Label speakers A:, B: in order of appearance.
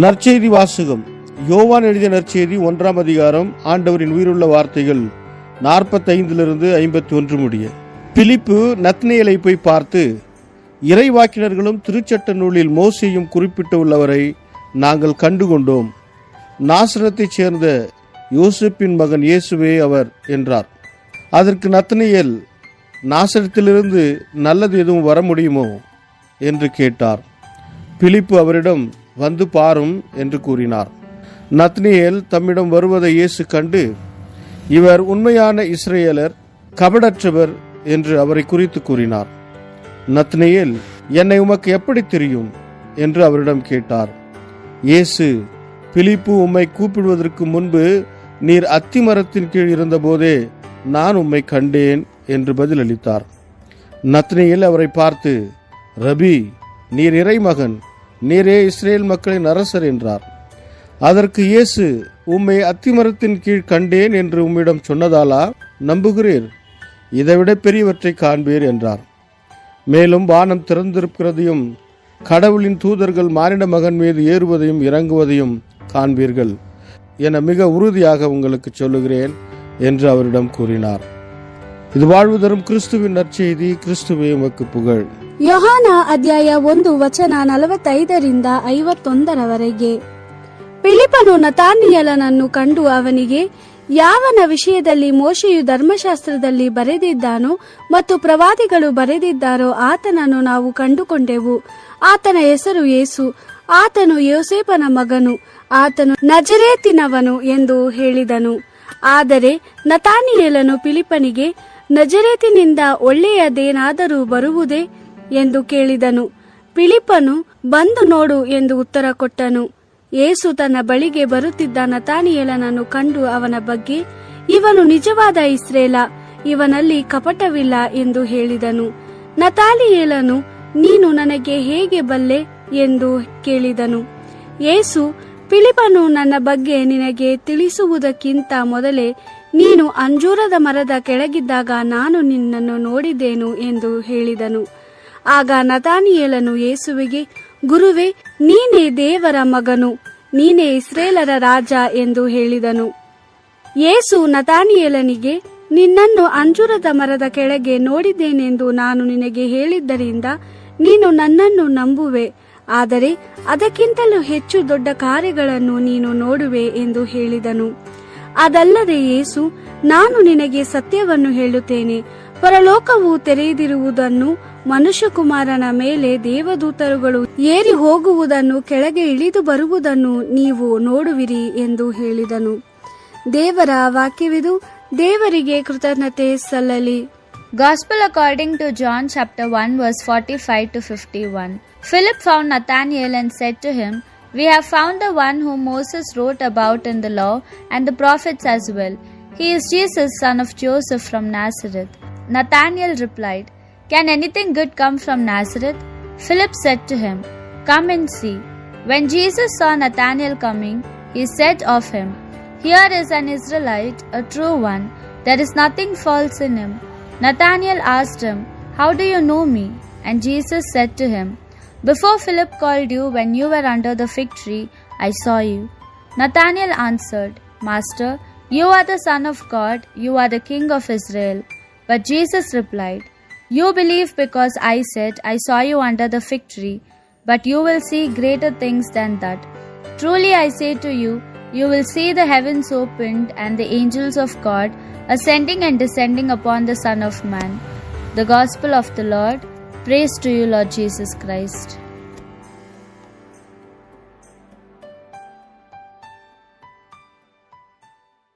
A: நற்செய்தி வாசகம். யோவான் எழுதிய நற்செய்தி 1ஆம் அதிகாரம். ஆண்டவரின் உயிருள்ள வார்த்தைகள் 45 51 முடிய. பிலிப்பு நத்னேலை போய் பார்த்து, இறைவாக்கினர்களும் திருச்சட்ட நூலில் மோசேயும் குறிப்பிட்டுள்ளவரை நாங்கள் கண்டுகொண்டோம். நாசரத்தைச் சேர்ந்த யோசேப்பின் மகன் இயேசுவே அவர் என்றார். அதற்கு நத்னேல், நாசரத்திலிருந்து நல்லது எதுவும் வர முடியுமோ என்று கேட்டார். பிலிப்பு அவரிடம், வந்து பாரும் என்று கூறினார். நத்னேல் தம்மிடம் வருவதை இயேசு கண்டு, இவர் உண்மையான இஸ்ரேலர், கபடற்றவர் என்று அவரை குறித்து கூறினார். நத்னேல், என்னை உமக்கு எப்படி தெரியும் என்று அவரிடம் கேட்டார். இயேசு, பிலிப்பு உம்மை கூப்பிடுவதற்கு முன்பு நீர் அத்திமரத்தின் கீழ் இருந்தபோதே நான் உம்மை கண்டேன் என்று பதிலளித்தார். நத்னேல் அவரை பார்த்து, ரபி, நீர் இறைமகன், நீரே இஸ்ரேல் மக்களின் அரசர் என்றார். அதற்கு இயேசு, உம்மை அத்திமரத்தின் கீழ் கண்டேன் என்று உம்மிடம் சொன்னதாலா நம்புகிறீர்? இதைவிட பெரியவற்றை காண்பீர் என்றார். மேலும் வானம் திறந்திருக்கிறதையும் கடவுளின் தூதர்கள் மானிட மகன் மீது ஏறுவதையும் இறங்குவதையும் காண்பீர்கள் என மிக உறுதியாக உங்களுக்கு சொல்லுகிறேன் என்று அவரிடம் கூறினார். இது வாழ்வு தரும் கிறிஸ்துவின் நற்செய்தி. கிறிஸ்துவே உமக்கு புகழ்.
B: ಯೋಹಾನ ಅಧ್ಯಾಯ 1 ವಚನ 45 51 ಫಿಲಿಪ್ಪನು ನತಾನಿಯೇಲನನ್ನು ಕಂಡು ಅವನಿಗೆ, ಯಾವನ ವಿಷಯದಲ್ಲಿ ಮೋಶೆಯು ಧರ್ಮಶಾಸ್ತ್ರದಲ್ಲಿ ಬರೆದಿದ್ದಾನೋ ಮತ್ತು ಪ್ರವಾದಿಗಳು ಬರೆದಿದ್ದಾರೋ ಆತನನ್ನು ನಾವು ಕಂಡುಕೊಂಡೆವು. ಆತನ ಹೆಸರು ಯೇಸು. ಆತನು ಯೋಸೇಫನ ಮಗನು. ಆತನು ನಜರೇತಿನವನು ಎಂದು ಹೇಳಿದನು. ಆದರೆ ನತಾನಿಯೇಲನು ಫಿಲಿಪ್ಪನಿಗೆ, ನಜರೇತಿನಿಂದ ಒಳ್ಳೆಯದೇನಾದರೂ ಬರುವುದೇ ಎಂದು ಕೇಳಿದನು. ಫಿಲಿಪ್ಪನು, ಬಂದು ನೋಡು ಎಂದು ಉತ್ತರ ಕೊಟ್ಟನು. ಯೇಸು ತನ್ನ ಬಳಿಗೆ ಬರುತ್ತಿದ್ದ ನತಾನಿಯೇಲನನ್ನು ಕಂಡು ಅವನ ಬಗ್ಗೆ, ಇವನು ನಿಜವಾದ ಇಸ್ರೇಲ, ಇವನಲ್ಲಿ ಕಪಟವಿಲ್ಲ ಎಂದು ಹೇಳಿದನು. ನತಾನಿಯೇಲನು, ನೀನು ನನಗೆ ಹೇಗೆ ಬಲ್ಲೆ ಎಂದು ಕೇಳಿದನು. ಯೇಸು, ಫಿಲಿಪ್ಪನು ನನ್ನ ಬಗ್ಗೆ ನಿನಗೆ ತಿಳಿಸುವುದಕ್ಕಿಂತ ಮೊದಲೇ ನೀನು ಅಂಜೂರದ ಮರದ ಕೆಳಗಿದ್ದಾಗ ನಾನು ನಿನ್ನನ್ನು ನೋಡಿದ್ದೇನು ಎಂದು ಹೇಳಿದನು. ಆಗ ನತಾನಿಯೇಲನು ಯೇಸುವಿಗೆ, ಗುರುವೇ, ನೀನೇ ದೇವರ ಮಗನು, ನೀನೇ ಇಸ್ರೇಲರ ರಾಜ ಎಂದು ಹೇಳಿದನು. ಯೇಸು ನತಾನಿಯೇಲನಿಗೆ, ನಿನ್ನನ್ನು ಅಂಜೂರದ ಮರದ ಕೆಳಗೆ ನೋಡಿದ್ದೇನೆಂದು ನಾನು ನಿನಗೆ ಹೇಳಿದ್ದರಿಂದ ನೀನು ನನ್ನನ್ನು ನಂಬುವೆ. ಆದರೆ ಅದಕ್ಕಿಂತಲೂ ಹೆಚ್ಚು ದೊಡ್ಡ ಕಾರ್ಯಗಳನ್ನು ನೀನು ನೋಡುವೆ ಎಂದು ಹೇಳಿದನು. ಅದಲ್ಲದೆ ಯೇಸು, ನಾನು ನಿನಗೆ ಸತ್ಯವನ್ನು ಹೇಳುತ್ತೇನೆ, ಪರಲೋಕವು ತೆರೆದಿರುವುದನ್ನು, ಮನುಷ್ಯಕುಮಾರನ ಮೇಲೆ ದೇವದೂತರುಗಳು ಏರಿ ಹೋಗುವುದನ್ನು, ಕೆಳಗೆ ಇಳಿದು ಬರುವುದನ್ನು ನೀವು ನೋಡುವಿರಿ ಎಂದು ಹೇಳಿದನು. ದೇವರ ವಾಕ್ಯವಿದು. ದೇವರಿಗೆ ಕೃತಜ್ಞತೆ ಸಲ್ಲಲಿ.
C: Gospel according to John chapter 1 verse 45 to 51. Philip found Nathanael and said to him, "We have found the one whom Moses wrote about in the law and the prophets as well. He is Jesus, son of Joseph from Nazareth." Nathanael replied, "Can anything good come from Nazareth?" Philip said to him, "Come and see." When Jesus saw Nathanael coming, he said of him, "Here is an Israelite, a true one. There is nothing false in him." Nathanael asked him, "How do you know me?" And Jesus said to him, "Before Philip called you, when you were under the fig tree, I saw you." Nathanael answered, "Master, you are the Son of God, you are the King of Israel." But Jesus replied, "You believe because I said, I saw you under the fig tree, but you will see greater things than that. Truly I say to you, you will see the heavens opened and the angels of God ascending and descending upon the Son of Man." The Gospel of the Lord. Praise to you, Lord Jesus Christ.